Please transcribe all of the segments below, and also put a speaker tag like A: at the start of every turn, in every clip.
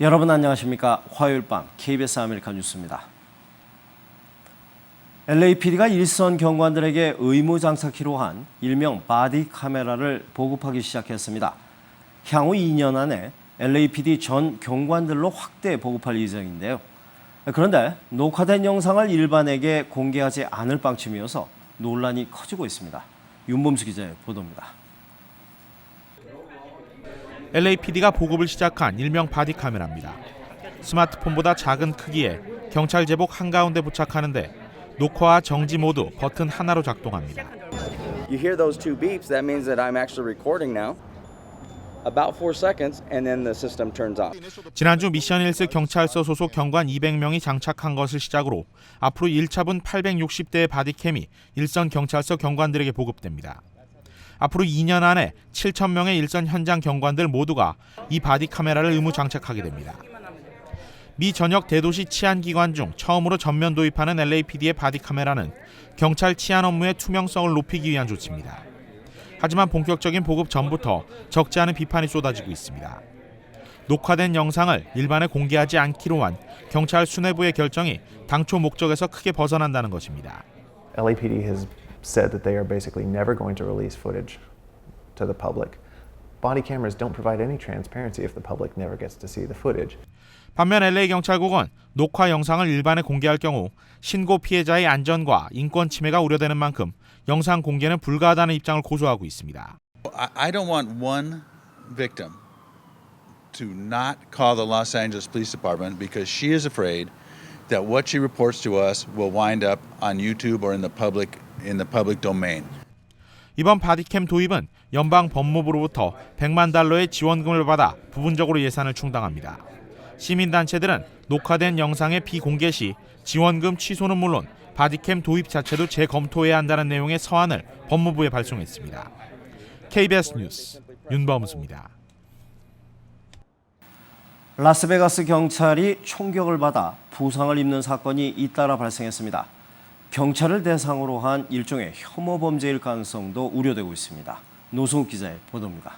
A: 여러분 안녕하십니까? 화요일 밤 KBS 아메리칸 뉴스입니다. LAPD가 일선 경관들에게 의무 장착키로 한 일명 바디 카메라를 보급하기 시작했습니다. 향후 2년 안에 LAPD 전 경관들로 확대 보급할 예정인데요. 그런데 녹화된 영상을 일반에게 공개하지 않을 방침이어서 논란이 커지고 있습니다. 윤범수 기자의 보도입니다.
B: LAPD가 보급을 시작한 일명 바디 카메라입니다. 스마트폰보다 작은 크기에 경찰 제복 한가운데 부착하는데 녹화와 정지 모두 버튼 하나로 작동합니다.
C: You hear those two beeps, that means that I'm actually recording now. About 4 seconds and then the system turns off.
B: 지난주 미션 힐스 경찰서 소속 경관 200명이 장착한 것을 시작으로 앞으로 1차분 860대의 바디캠이 일선 경찰서 경관들에게 보급됩니다. 앞으로 2년 안에 7,000명의 일선 현장 경관들 모두가 이 바디 카메라를 의무 장착하게 됩니다. 미 전역 대도시 치안기관 중 처음으로 전면 도입하는 LAPD의 바디 카메라는 경찰 치안 업무의 투명성을 높이기 위한 조치입니다. 하지만 본격적인 보급 전부터 적지 않은 비판이 쏟아지고 있습니다. 녹화된 영상을 일반에 공개하지 않기로 한 경찰 수뇌부의 결정이 당초 목적에서 크게 벗어난다는 것입니다.
D: LAPD has said that they are basically never going to release footage to the public. Body cameras don't provide any transparency if the public never gets to see the footage.
B: 반면 LA 경찰국은 녹화 영상을 일반에 공개할 경우 신고 피해자의 안전과 인권 침해가 우려되는 만큼 영상 공개는 불가하다는 입장을 고수하고 있습니다.
E: I don't want one victim to not call the Los Angeles Police Department because she is afraid that what she reports to us will wind up on YouTube or in the public domain.
B: 이번 바디캠 도입은 연방 법무부로부터 100만 달러의 지원금을 받아 부분적으로 예산을 충당합니다. 시민단체들은 녹화된 영상의 비공개 시 지원금 취소는 물론 바디캠 도입 자체도 재검토해야 한다는 내용의 서한을 법무부에 발송했습니다. KBS 뉴스 윤범수입니다.
A: 라스베가스 경찰이 총격을 받아 부상을 입는 사건이 잇따라 발생했습니다. 경찰을 대상으로 한 일종의 혐오 범죄일 가능성도 우려되고 있습니다. 노승욱 기자의 보도입니다.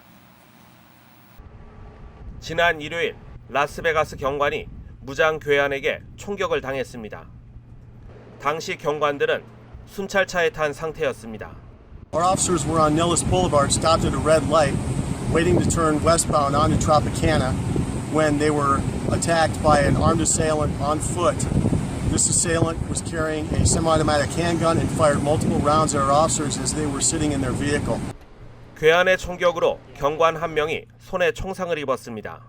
F: 지난 일요일 라스베가스 경관이 무장 괴한에게 총격을 당했습니다. 당시 경관들은 순찰차에 탄 상태였습니다.
G: Our officers were on Nellis Boulevard, stopped at a red light, waiting to turn westbound onto Tropicana when they were attacked by an armed assailant on foot. This assailant was carrying a semi-automatic handgun and fired multiple rounds at our officers as they were sitting in their vehicle.
F: 괴한의 총격으로 경관 한 명이 손에 총상을 입었습니다.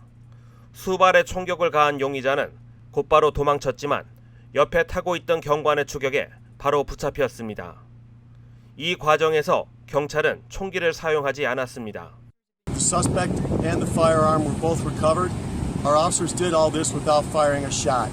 F: 수발의 총격을 가한 용의자는 곧바로 도망쳤지만 옆에 타고 있던 경관의 추격에 바로 붙잡혔습니다. 이 과정에서 경찰은 총기를 사용하지 않았습니다.
G: The suspect and the firearm were both recovered. Our officers did all this without firing a shot.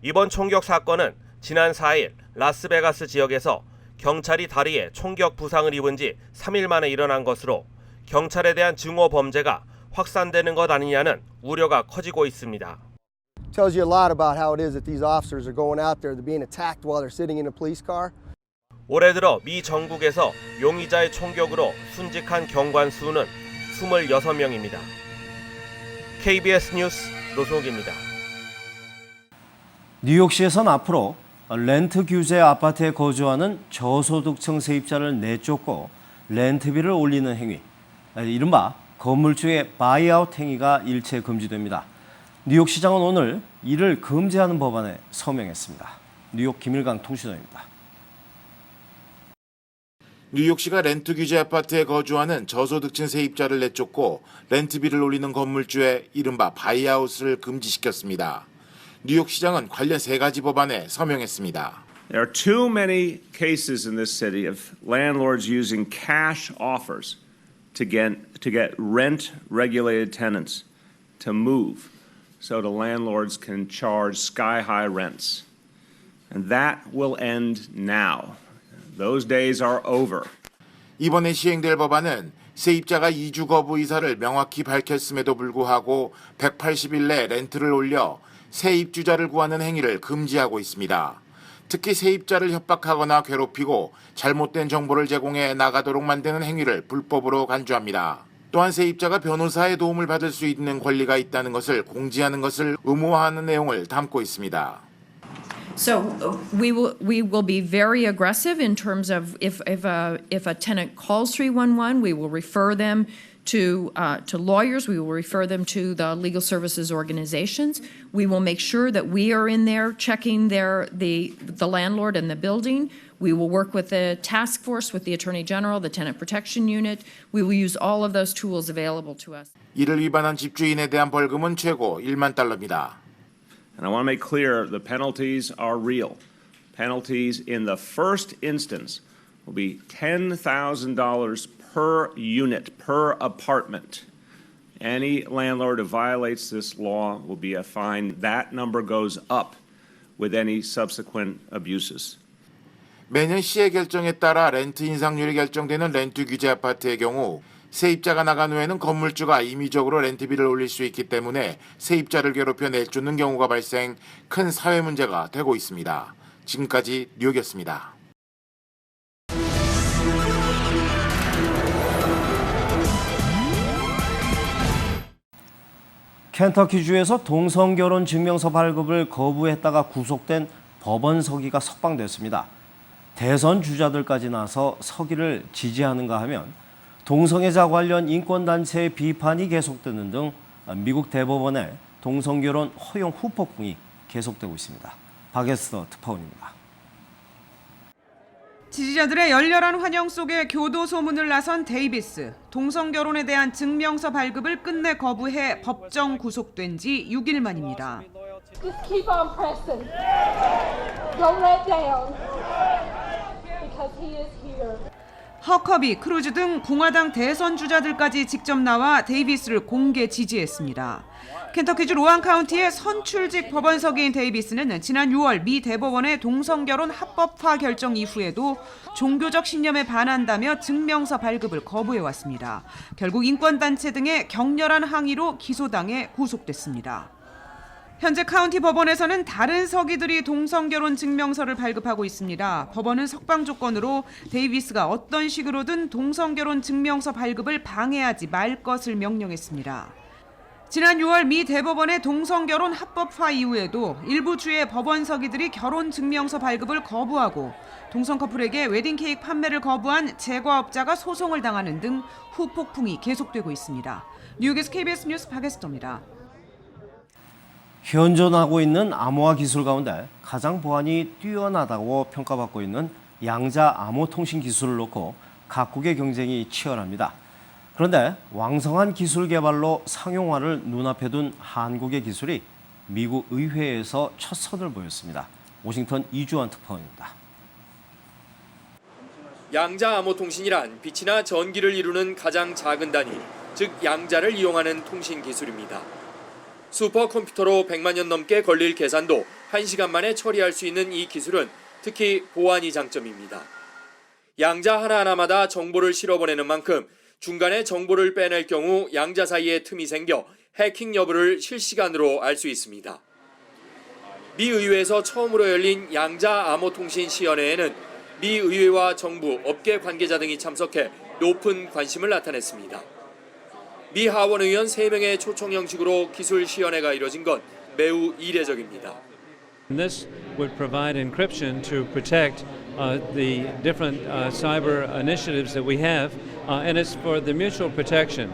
F: 이번 총격 사건은 지난 4일 라스베가스 지역에서 경찰이 다리에 총격 부상을 입은 지 3일 만에 일어난 것으로 경찰에 대한 증오 범죄가 확산되는 것 아니냐는 우려가 커지고 있습니다.
H: Tells you a lot about how it is that these officers are going out there, they're being attacked while they're sitting in a police car.
F: 올해 들어 미 전국에서 용의자의 총격으로 순직한 경관 수는 26명입니다. KBS 뉴스 노승욱입니다.
A: 뉴욕시에선 앞으로 렌트 규제 아파트에 거주하는 저소득층 세입자를 내쫓고 렌트비를 올리는 행위, 이른바 건물주의 바이아웃 행위가 일체 금지됩니다. 뉴욕시장은 오늘 이를 금지하는 법안에 서명했습니다. 뉴욕 김일강 통신원입니다.
I: 뉴욕시가 렌트 규제 아파트에 거주하는 저소득층 세입자를 내쫓고 렌트비를 올리는 건물주의 이른바 바이아웃을 금지시켰습니다. 뉴욕시장은 관련 3가지 법안에 서명했습니다.
J: There are too many cases in this city of landlords using cash offers to get rent-regulated tenants to move so the landlords can charge sky-high rents. And that will end now. Those days are over.
I: 이번에 시행될 법안은 세입자가 이주 거부 의사를 명확히 밝혔음에도 불구하고 180일 내 렌트를 올려 새 입주자를 구하는 행위를 금지하고 있습니다. 특히 세입자를 협박하거나 괴롭히고 잘못된 정보를 제공해 나가도록 만드는 행위를 불법으로 간주합니다. 또한 세입자가 변호사의 도움을 받을 수 있는 권리가 있다는 것을 공지하는 것을 의무화하는 내용을 담고 있습니다.
K: So we will be very aggressive in terms of if a tenant calls 311, we will refer them to lawyers. We will refer them to the legal services organizations. We will make sure that we are in there checking the landlord and the building. We will work with the task force, with the Attorney General, the Tenant Protection Unit. We will use all of those tools available to us.
I: 이를 위반한 집주인에 대한 벌금은 최고 1만 달러입니다.
J: And I want to make clear the penalties are real. Penalties in the first instance will be $10,000 per unit, per apartment. Any landlord who violates this law will be fined. That number goes up with any subsequent abuses.
I: 매년 시의 결정에 따라 렌트 인상률이 결정되는 렌트 규제 아파트의 경우 세입자가 나간 후에는 건물주가 임의적으로 렌트비를 올릴 수 있기 때문에 세입자를 괴롭혀 내쫓는 경우가 발생, 큰 사회 문제가 되고 있습니다. 지금까지 뉴욕이었습니다.
A: 켄터키주에서 동성결혼 증명서 발급을 거부했다가 구속된 법원 서기가 석방됐습니다. 대선 주자들까지 나서 서기를 지지하는가 하면 동성애자 관련 인권단체의 비판이 계속되는 등 미국 대법원의 동성결혼 허용 후폭풍이 계속되고 있습니다. 박에스더 특파원입니다.
L: 지지자들의 열렬한 환영 속에 교도소문을 나선 데이비스. 동성결혼에 대한 증명서 발급을 끝내 거부해 법정 구속된 지 6일 만입니다.
M: Just keep on pressing. Don't let down. Because he is here.
L: 허커비, 크루즈 등 공화당 대선 주자들까지 직접 나와 데이비스를 공개 지지했습니다. 켄터키주 로안 카운티의 선출직 법원 서기인 데이비스는 지난 6월 미 대법원의 동성결혼 합법화 결정 이후에도 종교적 신념에 반한다며 증명서 발급을 거부해왔습니다. 결국 인권단체 등의 격렬한 항의로 기소당해 구속됐습니다. 현재 카운티 법원에서는 다른 서기들이 동성결혼 증명서를 발급하고 있습니다. 법원은 석방 조건으로 데이비스가 어떤 식으로든 동성결혼 증명서 발급을 방해하지 말 것을 명령했습니다. 지난 6월 미 대법원의 동성결혼 합법화 이후에도 일부 주의 법원 서기들이 결혼 증명서 발급을 거부하고 동성 커플에게 웨딩 케이크 판매를 거부한 제과업자가 소송을 당하는 등 후폭풍이 계속되고 있습니다. 뉴욕에서 KBS 뉴스 박에스더입니다.
A: 현존하고 있는 암호화 기술 가운데 가장 보안이 뛰어나다고 평가받고 있는 양자 암호 통신 기술을 놓고 각국의 경쟁이 치열합니다. 그런데 왕성한 기술 개발로 상용화를 눈앞에 둔 한국의 기술이 미국 의회에서 첫 선을 보였습니다. 워싱턴 이주환 특파원입니다.
N: 양자 암호 통신이란 빛이나 전기를 이루는 가장 작은 단위, 즉 양자를 이용하는 통신 기술입니다. 슈퍼컴퓨터로 100만 년 넘게 걸릴 계산도 1시간 만에 처리할 수 있는 이 기술은 특히 보안이 장점입니다. 양자 하나하나마다 정보를 실어보내는 만큼 중간에 정보를 빼낼 경우 양자 사이에 틈이 생겨 해킹 여부를 실시간으로 알 수 있습니다. 미 의회에서 처음으로 열린 양자 암호 통신 시연회에는 미 의회와 정부, 업계 관계자 등이 참석해 높은 관심을 나타냈습니다. 미 하원 의원 3명의 초청 형식으로 기술 시연회가 이뤄진 건 매우 이례적입니다.
O: This would provide encryption to protect the different cyber initiatives that we have, and it's for the mutual protection.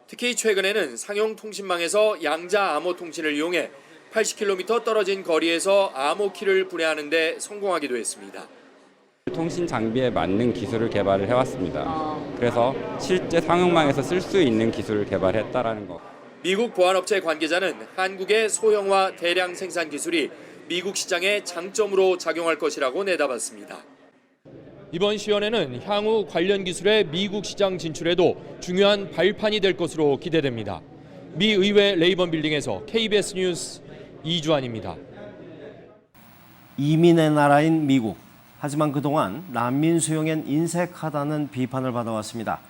N: 특히 최근에는 상용 통신망에서 양자 암호 통신을 이용해 80km 떨어진 거리에서 암호 키를 분해하는 데 성공하기도 했습니다.
P: 통신 장비에 맞는 기술을 개발을 해왔습니다. 그래서 실제 상용망에서 쓸 수 있는 기술을 개발했다라는 것.
N: 미국 보안업체 관계자는 한국의 소형화 대량 생산 기술이 미국 시장의 장점으로 작용할 것이라고 내다봤습니다. 이번 시연회는 향후 관련 기술의 미국 시장 진출에도 중요한 발판이 될 것으로 기대됩니다. 미 의회 레이번 빌딩에서 KBS 뉴스 이주환입니다.
A: 이민의 나라인 미국. 하지만 그동안 난민 수용엔 인색하다는 비판을 받아왔습니다.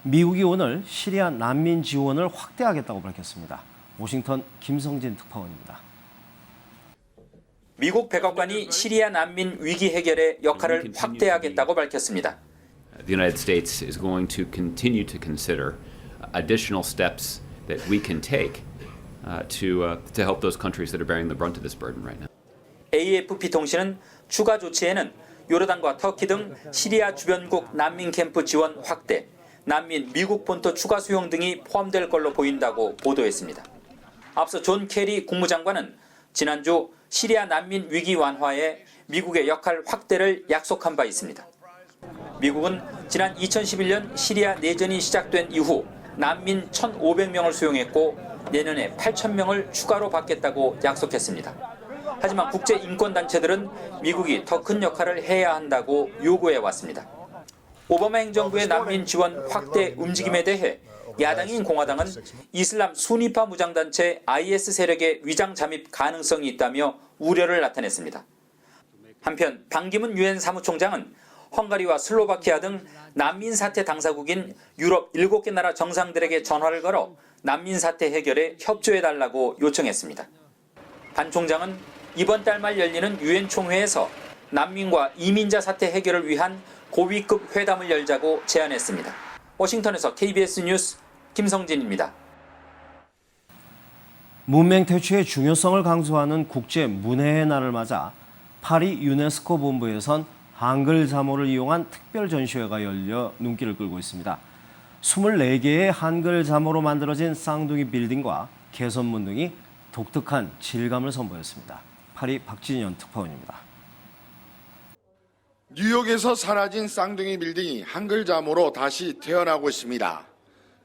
A: 미국이 오늘 시리아 난민 지원을 확대하겠다고 밝혔습니다. 워싱턴 김성진 특파원입니다.
Q: 미국 백악관이 시리아 난민 위기 해결의 역할을 확대하겠다고 밝혔습니다.
R: The United States is going to continue to consider additional steps that we can take to help those countries that are bearing the brunt of this burden right now.
Q: AFP 통신은 추가 조치에는 요르단과 터키 등 시리아 주변국 난민 캠프 지원 확대, 난민 미국 본토 추가 수용 등이 포함될 걸로 보인다고 보도했습니다. 앞서 존 케리 국무장관은 지난주 시리아 난민 위기 완화에 미국의 역할 확대를 약속한 바 있습니다. 미국은 지난 2011년 시리아 내전이 시작된 이후 난민 1,500명을 수용했고 내년에 8,000명을 추가로 받겠다고 약속했습니다. 하지만 국제인권단체들은 미국이 더 큰 역할을 해야 한다고 요구해왔습니다. 오바마 행정부의 난민 지원 확대 움직임에 대해 야당인 공화당은 이슬람 수니파 무장단체 IS 세력의 위장 잠입 가능성이 있다며 우려를 나타냈습니다. 한편 반기문 유엔 사무총장은 헝가리와 슬로바키아 등 난민 사태 당사국인 유럽 7개 나라 정상들에게 전화를 걸어 난민 사태 해결에 협조해달라고 요청했습니다. 반 총장은 이번 달 말 열리는 유엔 총회에서 난민과 이민자 사태 해결을 위한 고위급 회담을 열자고 제안했습니다. 워싱턴에서 KBS 뉴스 김성진입니다.
A: 문명 퇴치의 중요성을 강조하는 국제 문해의 날을 맞아 파리 유네스코 본부에선 한글 자모를 이용한 특별 전시회가 열려 눈길을 끌고 있습니다. 24개의 한글 자모로 만들어진 쌍둥이 빌딩과 개선문 등이 독특한 질감을 선보였습니다. 파리 박진현 특파원입니다.
I: 뉴욕에서 사라진 쌍둥이 빌딩이 한글 자모로 다시 태어나고 있습니다.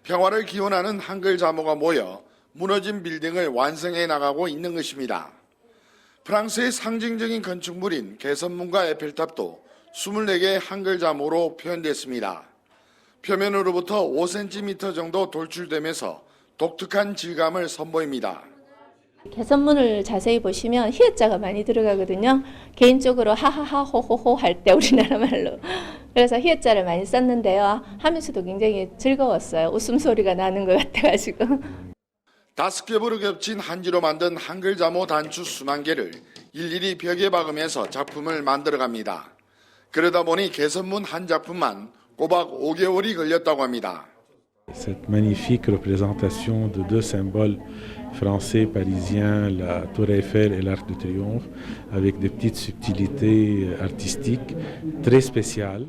I: 평화를 기원하는 한글 자모가 모여 무너진 빌딩을 완성해 나가고 있는 것입니다. 프랑스의 상징적인 건축물인 개선문과 에펠탑도 24개의 한글 자모로 표현됐습니다. 표면으로부터 5cm 정도 돌출되면서 독특한 질감을 선보입니다.
S: 개선문을 자세히 보시면 히읗자가 많이 들어가거든요. 개인적으로 하하하 호호호 할 때 우리나라 말로. 그래서 히읗자를 많이 썼는데요. 하면서도 굉장히 즐거웠어요. 웃음소리가 나는 것 같아가지고.
I: 5겹으로 겹친 한지로 만든 한글 자모 단추 수만 개를 일일이 벽에 박으면서 작품을 만들어갑니다. 그러다 보니 개선문 한 작품만 꼬박 5개월이 걸렸다고 합니다.
T: Cette magnifique représentation de deux symboles français parisiens, la Tour Eiffel et l'Arc de Triomphe, avec des petites subtilités artistiques très spéciales.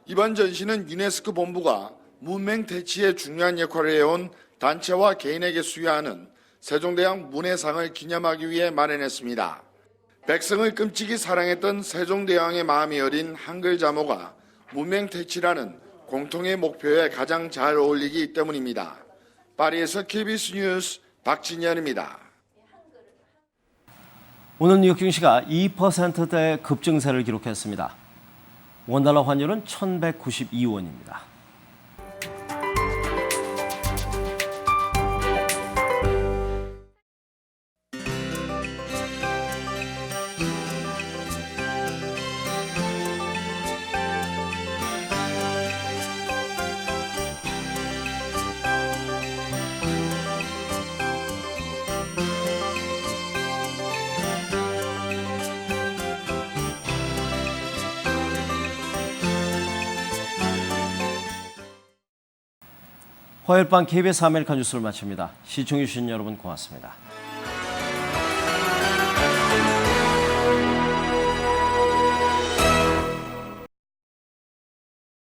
I: 이번 전시는 유네스코 본부가 문명 퇴치에 중요한 역할을 해온 단체와 개인에게 수여하는 세종대왕 문해상을 기념하기 위해 마련했습니다. 백성을 끔찍이 사랑했던 세종대왕의 마음이 여린 한글 자모가 문명 퇴치라는 공통의 목표에 가장 잘 어울리기 때문입니다. 파리에서 KBS 뉴스 박진현입니다.
A: 오늘 뉴욕 증시가 2%대 급증세를 기록했습니다. 원달러 환율은 1,192원입니다. 화요일 밤 KBS 아메리카 뉴스를 마칩니다. 시청해주신 여러분 고맙습니다.